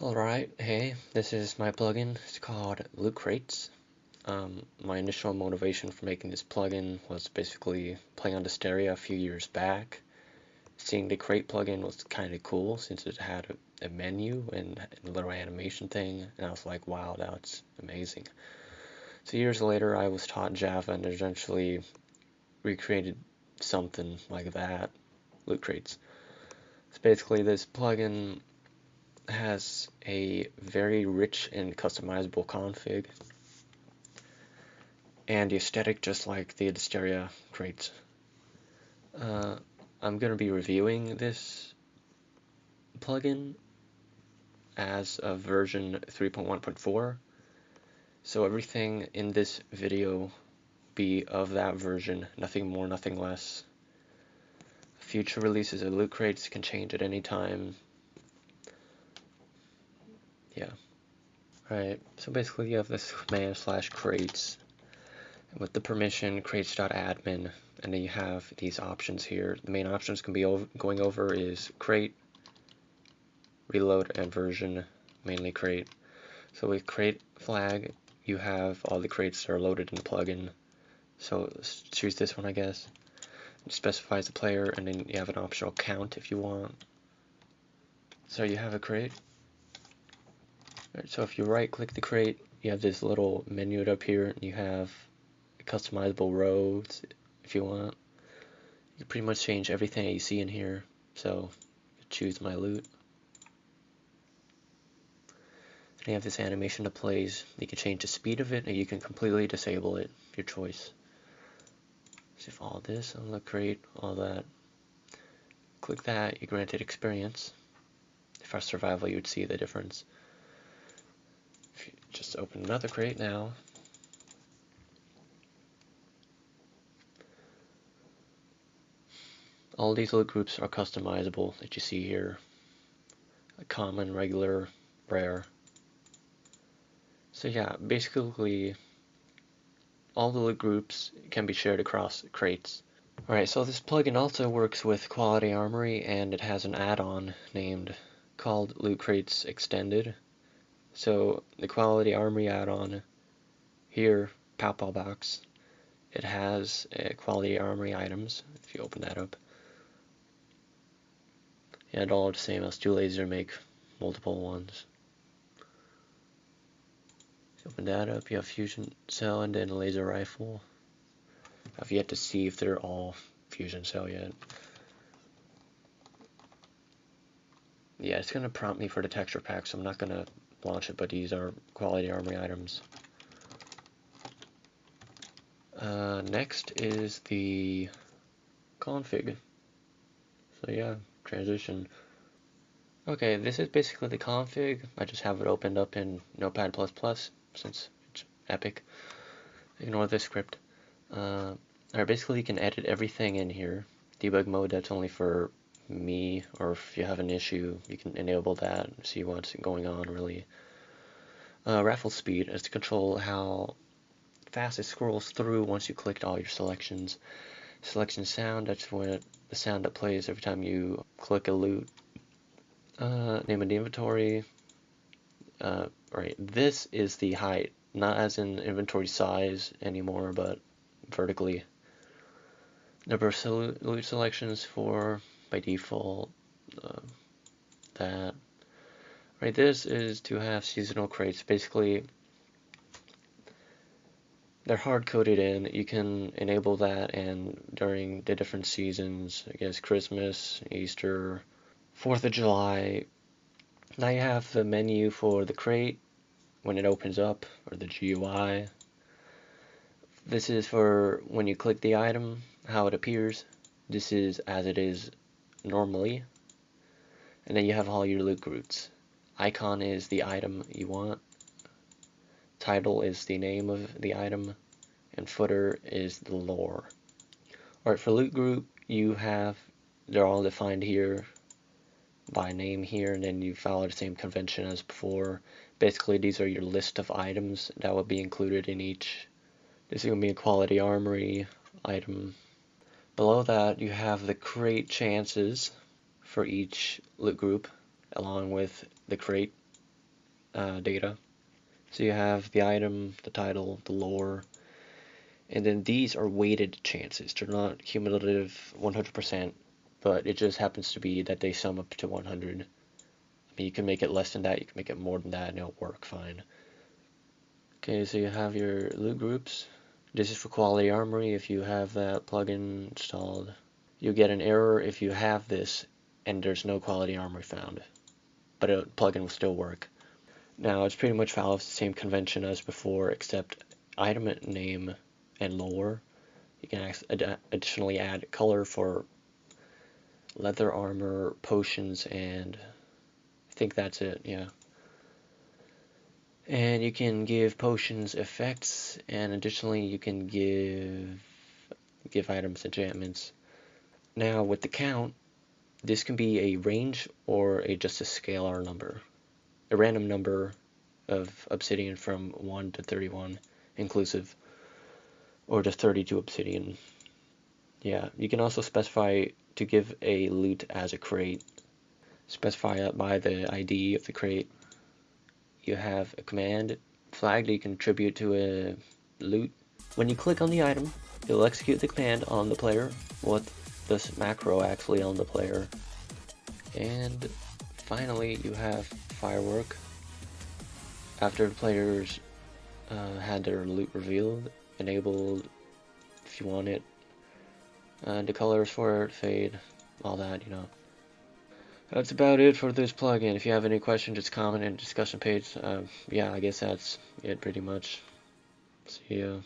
Alright, hey, this is my plugin. It's called Lootcrates. My initial motivation for making this plugin was basically playing on Dysteria a few years back. Seeing the crate plugin was kind of cool since it had a menu and a little animation thing, and I was like, wow, that's amazing. So years later, I was taught Java and eventually recreated something like that, Lootcrates. So basically, this plugin has a very rich and customizable config, and the aesthetic just like the Dysteria crates. I'm going to be reviewing this plugin as of version 3.1.4, so everything in this video be of that version, nothing more, nothing less. Future releases of Loot Crates can change at any time. Yeah. Alright, so basically you have this command/crates with the permission crates.admin, and then you have these options here. The main options can be going over is crate, reload, and version, mainly crate. So with crate flag, you have all the crates that are loaded in the plugin. So let's choose this one, I guess. It specifies the player, and then you have an optional count if you want. So you have a crate. Right, so if you right click the crate, you have this little menu up here, and you have customizable rows if you want. You can pretty much change everything that you see in here. So choose my loot. And you have this animation that plays. You can change the speed of it, and you can completely disable it, your choice. So if all this, I'm gonna create all that. Click that, you granted experience. If our survival, you would see the difference. If you just open another crate now, all these loot groups are customizable that you see here. Like common, regular, rare. So yeah, basically all the loot groups can be shared across crates. Alright, so this plugin also works with Quality Armory, and it has an add-on named called Loot Crates Extended. So the Quality Armory add-on here, Powwow box, it has Quality Armory items, if you open that up. And all the same as laser make multiple ones. Open that up, you have fusion cell and then a laser rifle. I've yet to see if they're all fusion cell yet. Yeah, it's gonna prompt me for the texture pack, so I'm not gonna launch it, but these are Quality Armory items. Next is the config. So yeah, transition. Okay, this is basically the config. I just have it opened up in Notepad++ since it's epic. Ignore this script. Alright, basically you can edit everything in here. Debug mode, that's only for me, or if you have an issue, you can enable that, see what's going on really. Raffle speed is to control how fast it scrolls through once you clicked all your selections. Selection sound, that's when the sound that plays every time you click a loot. Name of the inventory. Right, this is the height, not as in inventory size anymore, but vertically. Number of loot selections for by default. That. Right, this is to have seasonal crates. Basically, they're hard-coded in. You can enable that, and during the different seasons, I guess Christmas, Easter, 4th of July, now you have the menu for the crate when it opens up, or the GUI. This is for when you click the item, how it appears. This is as it is normally. And then you have all your loot groups. Icon is the item you want. Title is the name of the item. And footer is the lore. Alright, for loot group, they're all defined here by name here, and then you follow the same convention as before. Basically, these are your list of items that will be included in each. This is going to be a Quality Armory item. Below that, you have the crate chances for each loot group, along with the crate data. So you have the item, the title, the lore, and then these are weighted chances. They're not cumulative 100%, but it just happens to be that they sum up to 100. I mean, you can make it less than that, you can make it more than that, and it'll work fine. Okay, so you have your loot groups. This is for quality armory. If you have that plugin installed, you get an error if you have this and there's no quality armory found, but a plugin will still work. Now, it's pretty much follows the same convention as before, except item name and lore. You can additionally add color for leather armor, potions, and I think that's it, yeah. And you can give potions effects, and additionally you can give items enchantments. Now with the count, this can be a range or just a scalar number. A random number of obsidian from 1 to 31 inclusive, or just 32 obsidian. Yeah, you can also specify to give a loot as a crate. Specify it by the ID of the crate. You have a command flag that you can attribute to a loot. When you click on the item, it'll execute the command on the player with this macro actually on the player. And finally, you have firework. After the players had their loot revealed, enabled if you want it, the colors for it, fade, all that, you know. That's about it for this plugin. If you have any questions, just comment in the discussion page. Yeah, I guess that's it pretty much. See ya.